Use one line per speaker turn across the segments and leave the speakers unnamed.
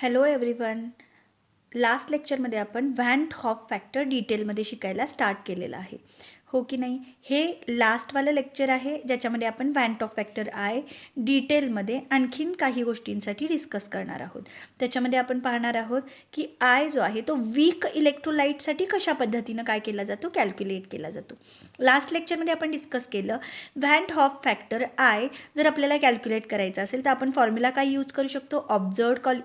Hello everyone. Last लेक्चरमध्ये आपण van Hoff factor डिटेलमध्ये शिकायला स्टार्ट केलेलं आहे, हो की नाही. हे लास्टवालं लेक्चर आहे ज्याच्यामध्ये आपण व्हॅन टॉप फॅक्टर आय डिटेलमध्ये आणखीन काही गोष्टींसाठी डिस्कस करणार आहोत. त्याच्यामध्ये आपण पाहणार आहोत की आय जो आहे तो वीक इलेक्ट्रोलाइटसाठी कशा पद्धतीनं काय केला जातो, कॅल्क्युलेट केला जातो. लास्ट लेक्चरमध्ये आपण डिस्कस केलं व्हॅन हॉफ फॅक्टर आय जर आपल्याला कॅल्क्युलेट करायचं असेल तर आपण फॉर्म्युला काय यूज करू शकतो,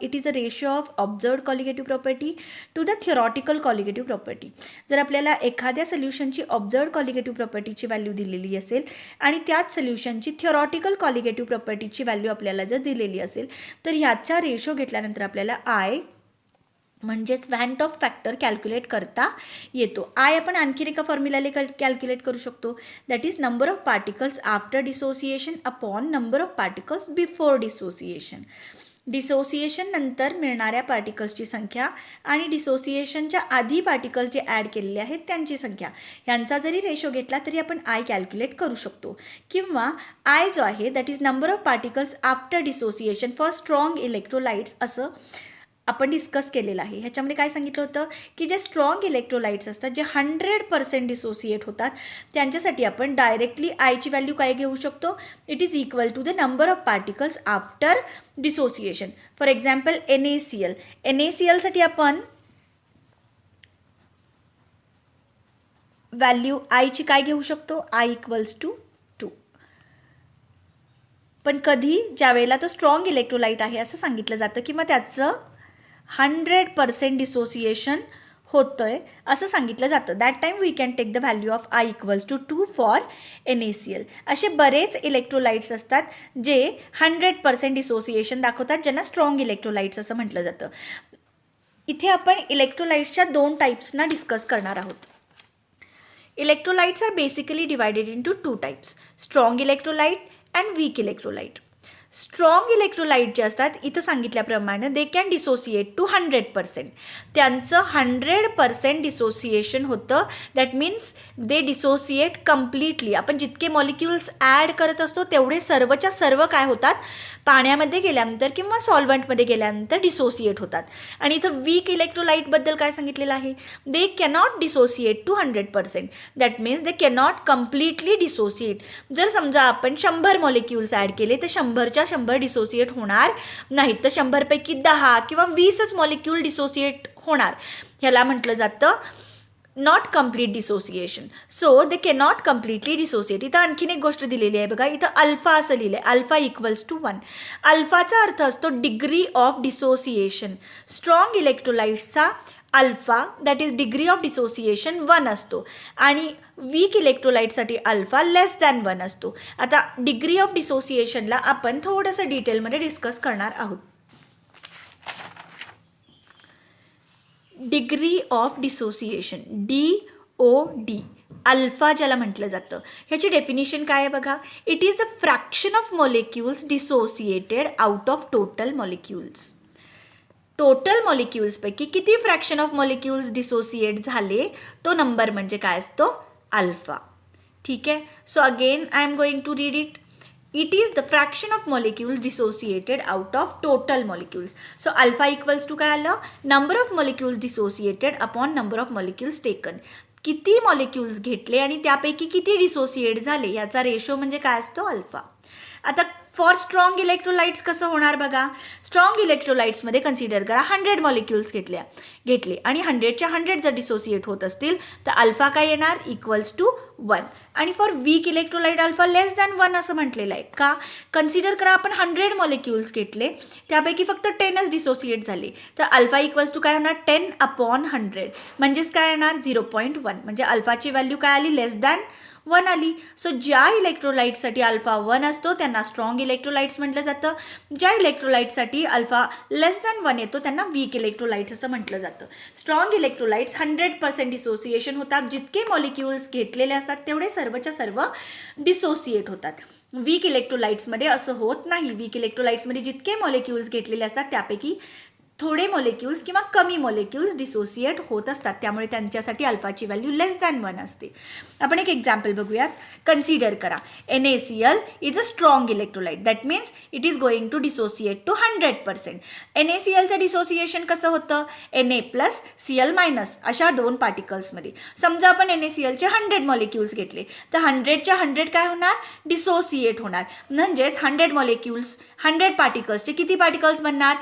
it is a ratio of observed colligative property to the theoretical colligative property. जर आपल्याला एखाद्या सोल्युशनची ऑब्झर्वड कॉलिगेटिव्ह प्रॉपर्टीची व्हॅल्यू दिलेली असेल आणि त्याच सोल्युशनची थिओरॉटिकल कॉलिगेटिव्ह प्रॉपर्टीची व्हॅल्यू आपल्याला जर दिलेली असेल तर ह्याचा रेशो घेतल्यानंतर आपल्याला आय म्हणजेच व्हॅन टॉप फॅक्टर कॅल्क्युलेट करता येतो. आय आपण आणखी एका फॉर्म्युलाने कॅल्क्युलेट करू शकतो, that is number of particles after dissociation upon number of particles before dissociation. Dissociation नंतर मिळणाऱ्या पार्टिकल्सची संख्या आणि डिसोसिएशनच्या आधी पार्टिकल्स जे ॲड केलेले आहेत त्यांची संख्या यांचा जरी रेशो घेतला तरी आपण आय कॅल्क्युलेट करू शकतो. किंवा आय जो आहे that is number of particles after dissociation for strong electrolytes असं आपण डिस्कस केलेलं आहे. ह्याच्यामध्ये काय सांगितलं होतं की जे स्ट्रॉंग इलेक्ट्रोलाइट्स असतात जे 100% डिसोसिएट होतात त्यांच्यासाठी आपण डायरेक्टली आयची व्हॅल्यू काय घेऊ शकतो, it is equal to the number of particles after dissociation. For example NaClसाठी आपण व्हॅल्यू आयची काय घेऊ शकतो, आय इक्वल्स टू 2. पण कधी ज्या वेळेला तो स्ट्रॉंग इलेक्ट्रोलाइट आहे असं सांगितलं जातं किंवा त्याचं 100% डिसोसिएशन होतंय असं सांगितलं जातं, that time we can take the value of I equals to 2 for NaCl. असे बरेच इलेक्ट्रोलाइट्स असतात जे 100% डिसोसिएशन दाखवतात, ज्यांना स्ट्रॉंग इलेक्ट्रोलाइट्स असं म्हटलं जातं. इथे आपण इलेक्ट्रोलाइट्सच्या 2 टाईप्सना डिस्कस करणार आहोत. Electrolytes are basically divided into 2 types, strong electrolyte and weak electrolyte. Strong electrolyte जे असतात इथं सांगितल्याप्रमाणे दे कॅन डिसोसिएट टू 100%. त्यांचं 100% डिसोसिएशन होतं, that means they dissociate completely. आपण जितके मॉलिक्युल्स ॲड करत असतो तेवढे सर्वच्या सर्व काय होतात, पाण्यामध्ये गेल्यानंतर किंवा सॉल्वंटमध्ये गेल्यानंतर डिसोसिएट होतात. आणि इथं वीक इलेक्ट्रोलाइटबद्दल काय सांगितलेलं आहे, they cannot dissociate to 100%. That means they cannot completely dissociate. जर समजा आपण 100 मॉलिक्युल्स ॲड केले तर 100च्या 100 डिसोसिएट होणार नाहीत, तर 100पैकी 10 किंवा 20च मॉलिक्यूल डिसोसिएट होणार. ह्याला म्हटलं जातं not complete dissociation. So they cannot completely dissociate. इथं आणखीन एक गोष्ट दिलेली आहे बघा, इथं अल्फा असं लिहिलं आहे, अल्फा इक्वल्स टू 1. अल्फाचा अर्थ असतो डिग्री ऑफ डिसोसिएशन. स्ट्रॉंग इलेक्ट्रोलाइट्सचा alpha that is degree of dissociation 1 असतो आणि वीक इलेक्ट्रोलाइटसाठी अल्फा लेस दॅन 1 असतो. आता डिग्री ऑफ डिसोसिएशनला आपण थोडंसं डिटेलमध्ये डिस्कस करणार आहोत. Degree of dissociation DOD alpha ज्याला म्हटलं जातं, ह्याची डेफिनेशन काय आहे बघा, it is the fraction of molecules dissociated out of total molecules. Total मॉलिक्युल्सपैकी किती फ्रॅक्शन ऑफ मॉलिक्युल्स डिसोसिएट झाले तो नंबर म्हणजे काय असतो, अल्फा. ठीक आहे. So again I am going to read it. It is the fraction of molecules dissociated out of total molecules. So alpha equals to काय आलं, number of molecules dissociated upon number of molecules taken. किती molecules घेतले आणि त्यापैकी किती dissociate झाले याचा ratio म्हणजे काय असतो, अल्फा. आता फॉर स्ट्रॉंग इलेक्ट्रोलाइट्स कसं होणार बघा, स्ट्रॉंग इलेक्ट्रोलाइट्समध्ये कन्सिडर करा 100 मॉलिक्युल्स घेतले आणि 100च्या 100 जर डिसोसिएट होत असतील तर अल्फा काय येणार, इक्वल्स टू 1. आणि for weak electrolyte alpha less than 1 असं म्हटलेलं आहे. का, कन्सिडर करा आपण 100 मॉलिक्युल्स घेतले त्यापैकी फक्त 10च डिसोसिएट झाले, तर अल्फा इक्वल्स टू काय होणार, 10/100 म्हणजेच काय येणार 0.1. म्हणजे अल्फाची व्हॅल्यू काय आली, लेस दॅन 1 आली. सो ज्या इलेक्ट्रोलाइटसाठी अल्फा 1 असतो त्यांना स्ट्रॉंग इलेक्ट्रोलाइट्स म्हटलं जातं, ज्या इलेक्ट्रोलाइटसाठी अल्फा लेस दॅन 1 येतो त्यांना वीक इलेक्ट्रोलाइट्स असं म्हटलं जातं. स्ट्रॉंग इलेक्ट्रोलाइट्स 100% डिसोसिएशन होतात, जितके मॉलिक्युल्स घेतलेले असतात तेवढे सर्वच्या सर्व डिसोसिएट होतात. वीक इलेक्ट्रोलाइट्समध्ये असं होत नाही. वीक इलेक्ट्रोलाइट्समध्ये जितके मॉलिक्युल्स घेतलेले असतात त्यापैकी थोडे मॉलिक्युल्स किंवा कमी मॉलिक्युल्स डिसोसिएट होत असतात, त्यामुळे त्यांच्यासाठी अल्फाची व्हॅल्यू लेस दॅन 1 असते. आपण एक एक्झाम्पल बघूयात. कन्सिडर करा NaCl is a strong electrolyte, that means it is going to dissociate to 100%. NaClचं डिसोसिएशन कसं होतं? Na+Cl- अशा 2 पार्टिकल्समध्ये. समजा आपण NaClचे 100 मॉलिक्युल्स घेतले, तर 100च्या 100 काय होणार? डिसोसिएट होणार. म्हणजेच 100 मॉलिक्युल्स 100 पार्टिकल्सचे किती पार्टिकल्स बनणार?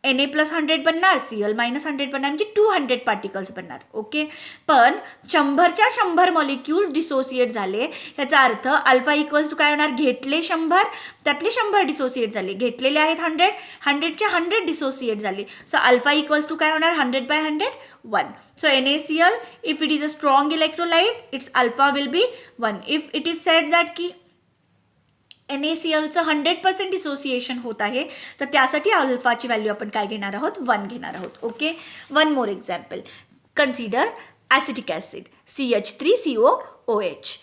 Na+100 बनणार, Cl-100 बनणार, म्हणजे 200 पार्टिकल्स बनणार. ओके. पण 100च्या 100 मॉलिक्युल्स डिसोसिएट झाले, ह्याचा अर्थ अल्फा इक्वल्स टू काय होणार? घेतले 100, त्यातले 100 डिसोसिएट झाले, घेतलेले आहेत 100, 100च्या 100 डिसोसिएट झाले. सो अल्फा इक्वल्स टू काय होणार? 100/100 1. So NaCl, if it is a strong electrolyte, its alpha will be 1. If it is said that की NaClचं 100% डिसोसिएशन होत आहे, तर त्यासाठी अल्फाची व्हॅल्यू आपण काय घेणार आहोत? 1 घेणार आहोत. Okay. One more example. Consider acetic acid CH3COOH.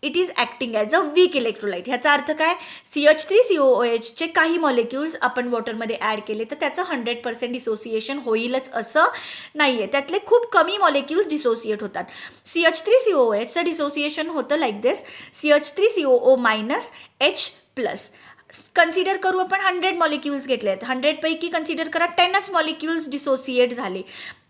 It is acting as a weak electrolyte. ह्याचा अर्थ काय? CH3COOHचे काही मॉलिक्युल्स आपण वॉटरमध्ये ॲड केले तर त्याचं 100% डिसोसिएशन होईलच असं नाही आहे. त्यातले खूप कमी मॉलिक्युल्स डिसोसिएट होतात. CH3COOHचं डिसोसिएशन होतं लाईक दिस, CH3COO- H+. कन्सिडर करू आपण 100 मॉलिक्युल्स घेतले आहेत, 100पैकी कन्सिडर करा 10च मॉलिक्युल्स डिसोसिएट झाले,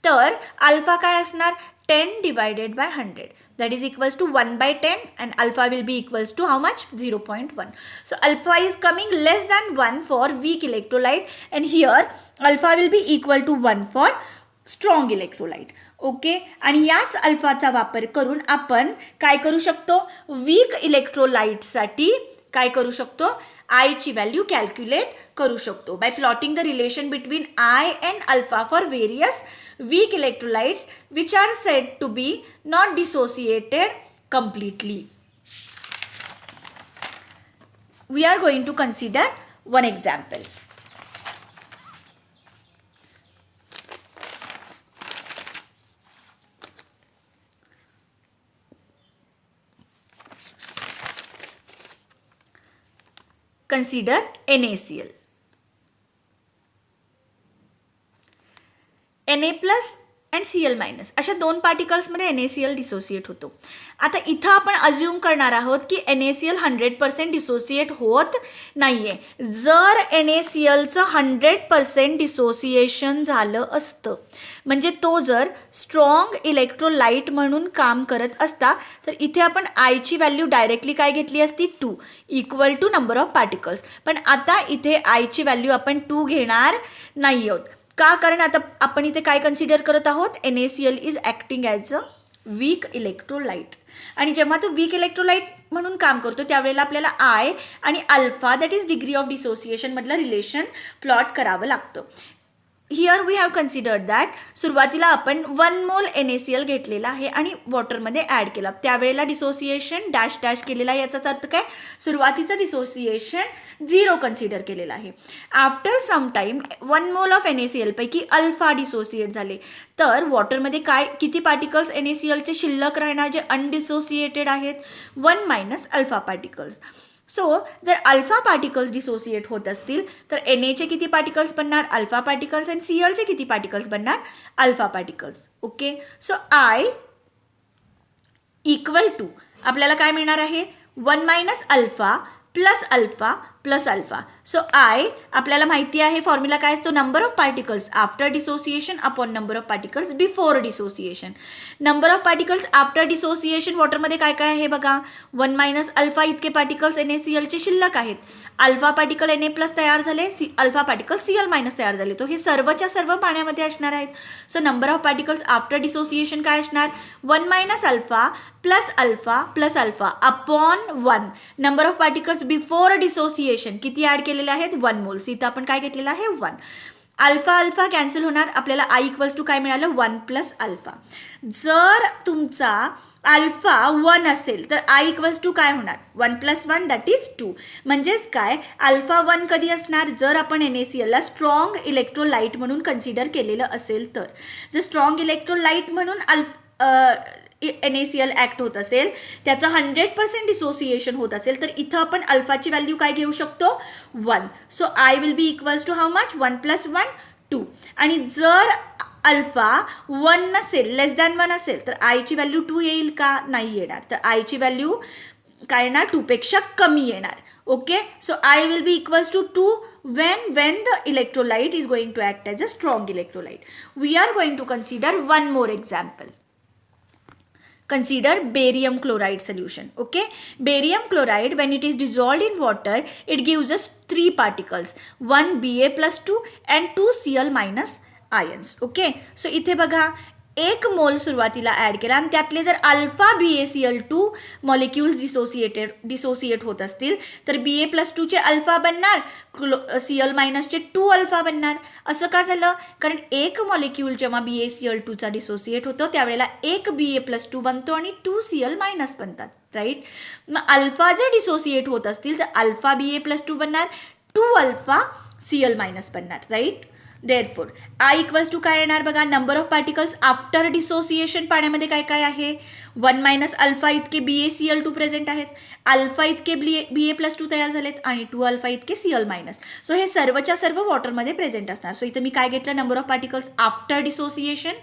तर अल्फा काय असणार? 10/100. That is equals to 1/10 and alpha will be equals to how much? 0.1. So alpha is coming less than 1 for weak electrolyte and here alpha will be equal to 1 for strong electrolyte. Okay. आणि याच अल्फाचा वापर करून आपण काय करू शकतो? Weak इलेक्ट्रोलाइटसाठी काय करू शकतो? आयची व्हॅल्यू कॅल्क्युलेट करू शकतो bye plotting the relation between I and alpha for various weak electrolytes which are said to be not dissociated completely. We are going to consider one example. Consider NaCl. Na+ and Cl- अशा 2 पार्टिकल्समध्ये NaCl dissociate होतो. आता इथं आपण assume करणार आहोत की NaCl 100% dissociate होत नाही आहे. जर NaClचं 100% डिसोसिएशन झालं असतं, म्हणजे तो जर स्ट्रॉंग इलेक्ट्रोलाइट म्हणून काम करत असता, तर इथे आपण आयची व्हॅल्यू डायरेक्टली काय घेतली असती? 2 equal to number of particles. पण आता इथे आयची व्हॅल्यू आपण 2 घेणार नाही आहोत. का? कारण आता आपण इथे काय कन्सिडर करत आहोत? NaCl is acting as a weak electrolyte. आणि जेव्हा तो वीक इलेक्ट्रोलाइट म्हणून काम करतो त्यावेळेला आपल्याला आय आणि alpha that is degree of dissociation मधलं रिलेशन प्लॉट करावं लागतं. Here we have considered that सुरुवातीला आपण 1 मोल NaCl घेतलेला आहे आणि वॉटरमध्ये ॲड केला, त्यावेळेला डिसोसिएशन डॅश डॅश केलेला आहे. याचाच अर्थ काय? सुरुवातीचं डिसोसिएशन 0 कन्सिडर केलेलं आहे. After some time 1 mole of NaCl पैकी अल्फा डिसोसिएट झाले, तर वॉटरमध्ये काय किती पार्टिकल्स NaClचे शिल्लक राहणार जे अनडिसोसिएटेड आहेत? 1 - अल्फा पार्टिकल्स. सो जर अल्फा पार्टिकल्स डिसोसिएट होत असतील तर Na किती पार्टिकल्स बनणार? Alpha particles. आणि Clचे किती पार्टिकल्स बनणार? Alpha particles. Okay. So I equal to आपल्याला काय मिळणार आहे? 1 - alpha plus alpha plus alpha. So I आपल्याला माहिती आहे फॉर्म्युला काय असतो? Number of particles after dissociation upon number of particles before dissociation. Number of particles after dissociation वॉटरमध्ये काय काय आहे बघा? 1 - अल्फा इतके पार्टिकल्स NaClचे शिल्लक आहेत. अल्फा पार्टिकल Na+ तयार झाले, अल्फा पार्टिकल Cl- तयार झाले, तो हे सर्वच्या सर्व पाण्यामध्ये असणार आहेत. So number of particles after dissociation काय असणार? 1 - alpha plus alpha plus alpha upon 1. Number of particles before dissociation किती ॲड केलेले आहेत? 1 मोल्स. इथं आपण काय घेतलेलं आहे? 1. अल्फा अल्फा कॅन्सल होणार, आपल्याला आय इक्वल्स टू काय मिळालं? 1 + अल्फा. जर तुमचा अल्फा 1 असेल तर आय इक्वल्स टू काय होणार? 1 + 1 दॅट इज 2. म्हणजेच काय? अल्फा 1 कधी असणार? जर आपण NaClला स्ट्रॉंग इलेक्ट्रोलाइट म्हणून कन्सिडर केलेलं असेल तर. जर स्ट्रॉंग इलेक्ट्रोलाइट म्हणून NaCl ॲक्ट होत असेल, त्याचं 100% डिसोसिएशन होत असेल, तर इथं आपण अल्फाची व्हॅल्यू काय घेऊ शकतो? 1. So I will be equals to how much? 1 + 1 2. आणि जर अल्फा 1 नसेल, लेस दॅन 1 असेल, तर आयची व्हॅल्यू 2 येईल का? नाही येणार. तर आयची व्हॅल्यू काय येणार? 2 पेक्षा कमी येणार. Okay, so I will be equals to 2 when the electrolyte is going to act as a strong electrolyte. We are going to consider one more example. Consider barium chloride solution. Okay, barium chloride, when it is dissolved in water, it gives us 3 particles, 1 Ba+2 and 2 Cl- ions. Okay, so इथे बघा 1 मोल सुरुवातीला add केला आणि त्यातले जर alpha BaCl2 molecules dissociate होत असतील तर Ba+2 चे अल्फा बनणार, Cl- चे 2 अल्फा बनणार. असं का झालं? कारण 1 मॉलिक्यूल जेव्हा BaCl2 चा डिसोसिएट होतो त्यावेळेला 1 Ba+2 बनतो आणि 2 Cl- बनतात. राईट, मग अल्फा जर डिसोसिएट होत असतील तर अल्फा Ba+2 बनणार, 2 अल्फा Cl- बनणार. Right, therefore I equals to काय येणार बघा? Number of particles after dissociation पाण्यामध्ये काय काय आहे? 1 - अल्फा इतके BaCl2 प्रेझेंट आहेत, अल्फा इतके Ba+2 तयार झालेत आणि 2 अल्फा इतके Cl-. सो हे सर्वच्या सर्व वॉटरमध्ये प्रेझेंट असणार. सो इथं मी काय घेतलं? Number of particles after dissociation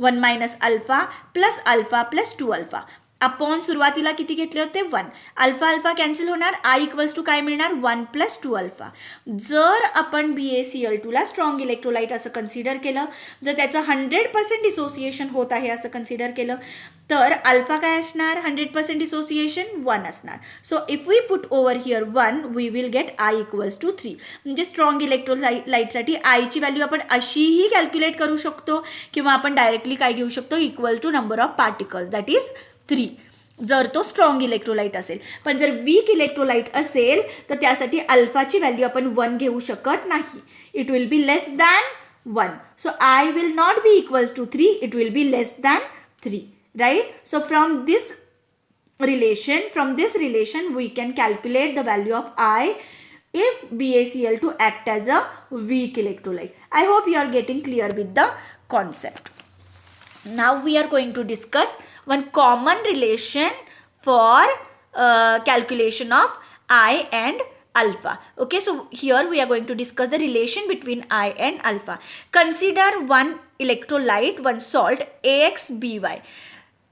1 - alpha plus 2 alpha upon सुरुवातीला किती घेतले होते? 1. अल्फा अल्फा कॅन्सल होणार, I इक्वल्स टू काय मिळणार? 1 + 2 अल्फा. जर आपण BaCl2 ला स्ट्रॉंग इलेक्ट्रोलाइट असं कन्सिडर केलं, जर त्याचं 100% डिसोसिएशन होत आहे असं कन्सिडर केलं तर अल्फा काय असणार? 100% डिसोसिएशन 1 असणार. So if we put over here 1 we will get I equals to 3. म्हणजे स्ट्रॉंग इलेक्ट्रोलाइटसाठी आयची व्हॅल्यू आपण अशीही कॅल्क्युलेट करू शकतो किंवा आपण डायरेक्टली काय घेऊ शकतो? Equal to number of particles, that is 3, जर तो स्ट्रॉंग इलेक्ट्रोलाइट असेल. पण जर वीक इलेक्ट्रोलाइट असेल तर त्यासाठी अल्फाची व्हॅल्यू आपण 1 घेऊ शकत नाही. It will be less than 1. So I will not be equals to 3, it will be less than 3. Right, so from this relation we can calculate the value of I if BaCl2 act as a weak electrolyte. I hope you are getting clear with the concept. Now we are going to discuss one common relation for calculation of I and alpha. Okay, so here we are going to discuss the relation between I and alpha. Consider one electrolyte, one salt AxBy.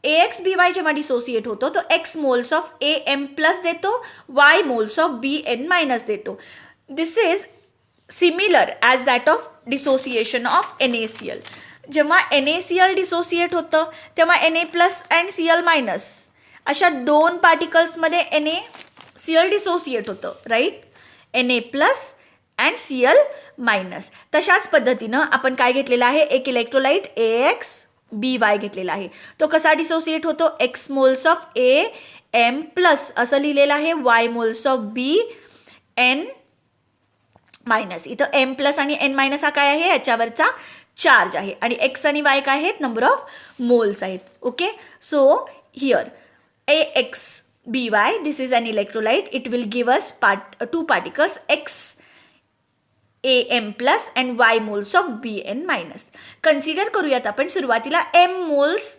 AxBy जेव्हा dissociate होतो तो x moles of Am+ देतो, y moles of Bn- देतो. This is similar as that of dissociation of NaCl. जेव्हा NaCl dissociate होतं तेव्हा Na+ and Cl- अशा 2 पार्टिकल्समध्ये NaCl डिसोसिएट होतं. Right, Na+ and Cl-. तशाच पद्धतीनं आपण काय घेतलेलं आहे? एक इलेक्ट्रोलाइट AxBy घेतलेला आहे. तो कसा डिसोसिएट होतो? x मोल्स ऑफ Am+ असं लिहिलेलं आहे, y मोल्स ऑफ Bn-. इथं M+ आणि N- हा काय आहे? याच्यावरचा चार्ज आहे आणि x आणि y काय आहेत? नंबर ऑफ मोल्स आहेत. Okay, so here AxBy, this is an electrolyte. It will give us 2 particles x Am+ and y moles of Bn-. Consider करूयात आपण सुरुवातीला M मोल्स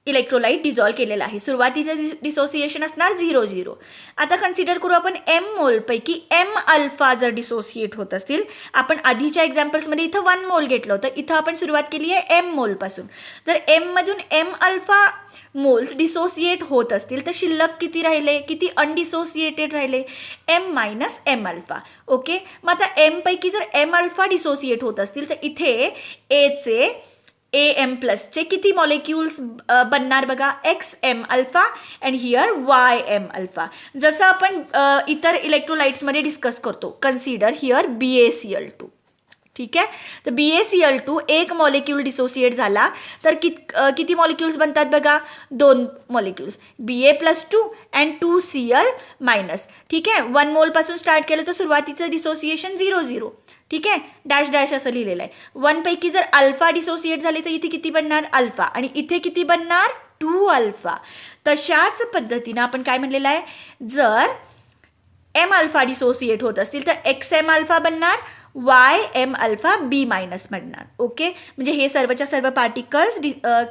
इलेक्ट्रोलाइट डिझॉल्व केलेला आहे. सुरुवातीचं डिसोसिएशन असणार 0-0. आता कन्सिडर करू आपण M मोलपैकी M अल्फा जर डिसोसिएट होत असतील, आपण आधीच्या एक्झाम्पल्समध्ये इथं 1 मोल घेतलं होतं, इथं आपण सुरुवात केली आहे M मोलपासून. जर M मधून M अल्फा मोल्स डिसोसिएट होत असतील तर शिल्लक किती राहिले? किती अनडिसोसिएटेड राहिले? M - M alpha. ओके, मग आता M पैकी जर M अल्फा डिसोसिएट होत असतील तर इथे Aचे Am+ चे किती मॉलिक्युल्स बनणार बघा? XM alpha and here YM alpha. जसं आपण इतर इलेक्ट्रोलाइट्समध्ये डिस्कस करतो. Consider here BaCl2. ठीक आहे, तर BaCl2 एक मॉलिक्यूल डिसोसिएट झाला तर किती मॉलिक्युल्स बनतात बघा? 2 मॉलिक्युल्स, Ba+2 अँड 2 Cl-. ठीक आहे, 1 मोलपासून स्टार्ट केलं तर सुरुवातीचं डिसोसिएशन 0-0. ठीक आहे, डॅश डॅश असं लिहिलेलं आहे. 1 पैकी जर अल्फा डिसोसिएट झाले तर इथे किती बनणार? अल्फा. आणि इथे किती बनणार? 2 अल्फा. तशाच पद्धतीनं आपण काय म्हणलेलं आहे? जर M अल्फा डिसोसिएट होत असतील तर XM अल्फा बनणार, YM अल्फा B- बनणार. ओके, म्हणजे हे सर्वच्या सर्व पार्टिकल्स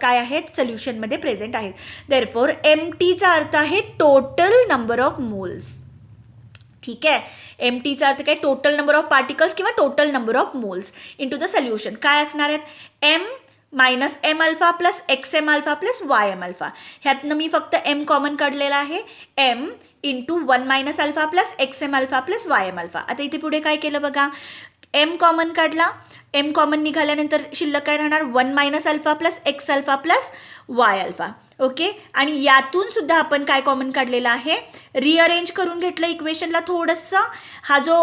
काय आहेत? सोल्युशनमध्ये प्रेझेंट आहेत. देअरफॉर MTचा अर्थ आहे टोटल नंबर ऑफ मोल्स. ठीक आहे. एम टीचा अर्थ काय, टोटल नंबर ऑफ पार्टिकल्स किंवा total number of moles into the solution. काय असणार आहेत, M minus M alpha plus X M alpha plus Y M alpha. ह्यातनं मी फक्त एम कॉमन काढलेला आहे, M into 1 minus alpha plus X M alpha plus Y M alpha. आता इथे पुढे काय केलं बघा, एम कॉमन काढला, एम कॉमन निघाल्यानंतर शिल्लक काय राहणार, 1 minus alpha plus x alpha plus Y alpha. Okay, आणि यातून सुद्धा आपण काय कॉमन काढलेला आहे, रिअरेंज करून घेतलं इक्वेशनला थोडंसं. हा जो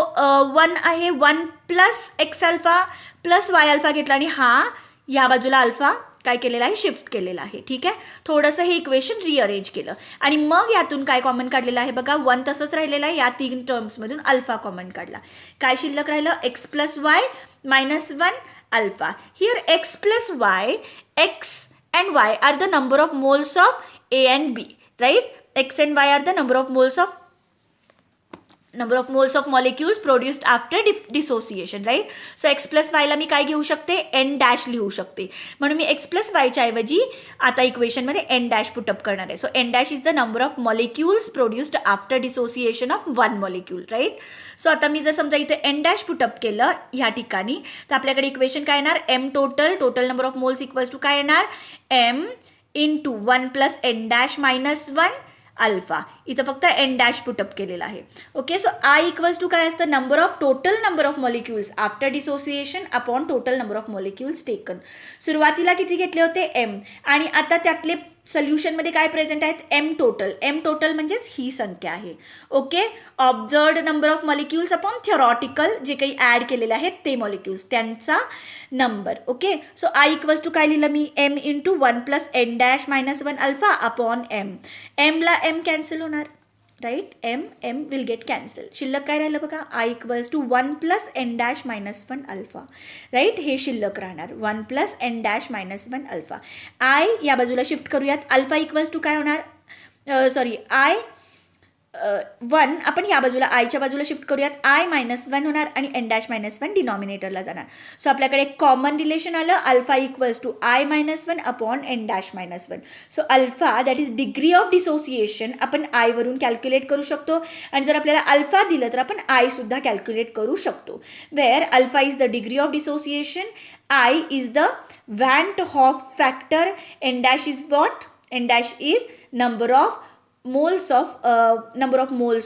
1 आहे, 1 plus x alpha plus Y alpha घेतला आणि हा ह्या बाजूला अल्फा काय केलेला आहे, शिफ्ट केलेला आहे. ठीक आहे, थोडंसं हे इक्वेशन रिअरेंज केलं आणि मग यातून काय कॉमन काढलेलं आहे बघा, 1 तसंच राहिलेलं आहे, या 3 टर्म्समधून अल्फा कॉमन काढला. काय शिल्लक राहिलं, x plus y minus 1 alpha. Here x plus Y, x and y are the number of moles of A and B, right? X and y are the number of moles of molecules produced after dissociation, right? So x plus y ला मी काय घेऊ शकते, n dash लिहू शकते. म्हणून मी x plus y च्या ऐवजी आता इक्वेशन मध्ये n डॅश पुटअप करणार आहे. So n dash is the number of molecules produced after dissociation of one molecule, right? So आता मी जर समजा इथे n डॅश पुटअप केलं ह्या ठिकाणी, तर आपल्याकडे इक्वेशन काय येणार, m total number of moles equals to काय येणार, m into 1 plus n dash minus 1 alpha. इथं फक्त n डॅश पुटअप केलेला आहे. Okay, so I equals to काय असतं, total number of molecules after dissociation upon total number of molecules taken. सुरुवातीला किती घेतले होते, m, आणि आता त्यातले सोल्युशनमध्ये काय प्रेझेंट आहेत, एम टोटल म्हणजेच ही संख्या आहे. Okay, observed number of molecules upon theoretical जे काही ॲड केलेले आहेत ते मॉलिक्युल्स त्यांचा number. Okay, so I equals to काय लिहिलं मी, M into 1 plus N dash minus 1 alpha upon M. एमला एम कॅन्सल होणार, right? M will get cancel. शिल्लक काय राहिलं बघा, I equals to 1 plus N dash minus 1 alpha, right? हे शिल्लक राहणार 1 plus N dash minus 1 alpha. I या बाजूला शिफ्ट करूयात, अल्फा इक्वल्स टू काय होणार, आय 1 आपण या बाजूला आयच्या बाजूला शिफ्ट करूयात, आय मायनस 1 होणार आणि एन डॅश मायनस 1 डिनॉमिनेटरला जाणार. सो आपल्याकडे एक कॉमन रिलेशन आलं, alpha equals to I minus 1 upon N dash minus 1. So alpha that is degree of dissociation आपण आयवरून कॅल्क्युलेट करू शकतो, आणि जर आपल्याला अल्फा दिलं तर आपण आय सुद्धा कॅल्क्युलेट करू शकतो. Where alpha is the degree of dissociation, I is the van't Hoff factor, N dash is what, N dash is number of moles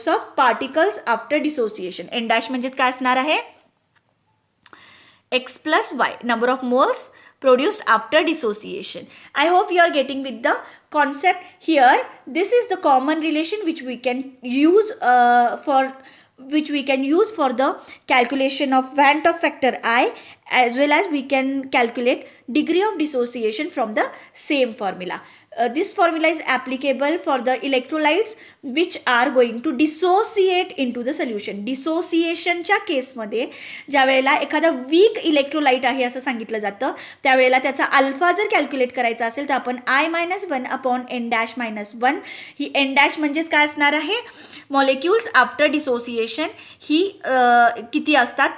of particles after dissociation. N dash म्हणजेच काय असणार आहे, X plus Y, number of moles produced after dissociation. I hope you are getting with the concept here. This is the common relation which we can use for the calculation of Van't Hoff factor I, as well as we can calculate degree of dissociation from the same formula. This formula is applicable for the electrolytes which are going to dissociate into the solution. डिसोसिएशनच्या केसमध्ये ज्या वेळेला एखादा weak electrolyte आहे असं सांगितलं जातं, त्यावेळेला त्याचा अल्फा जर कॅल्क्युलेट करायचा असेल तर आपण I minus 1 upon N dash minus 1, ही एन डॅश म्हणजेच काय असणार आहे, मॉलिक्युल्स आफ्टर डिसोसिएशन ही किती असतात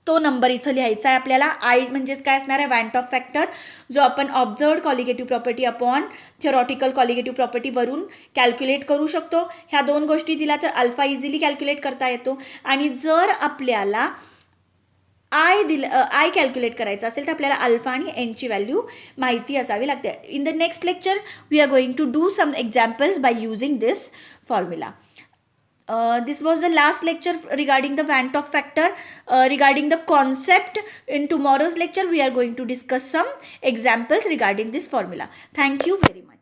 तो नंबर इथं लिहायचा आहे आपल्याला. आय म्हणजेच काय असणार आहे, वॅन्ट ऑफ फॅक्टर, जो आपण observed colligative property upon थिओरॉटिकल colligative प्रॉपर्टीवरून calculate करू शकतो. ह्या दोन गोष्टी दिल्या तर अल्फा इझिली कॅल्क्युलेट करता येतो. आणि जर आपल्याला आय कॅल्क्युलेट करायचं असेल तर आपल्याला अल्फा आणि एनची व्हॅल्यू माहिती असावी लागते. In the next lecture we are going to do some examples by using this formula. This was the last lecture regarding the Van't Hoff factor. Regarding the concept, in tomorrow's lecture we are going to discuss some examples regarding this formula. Thank you very much.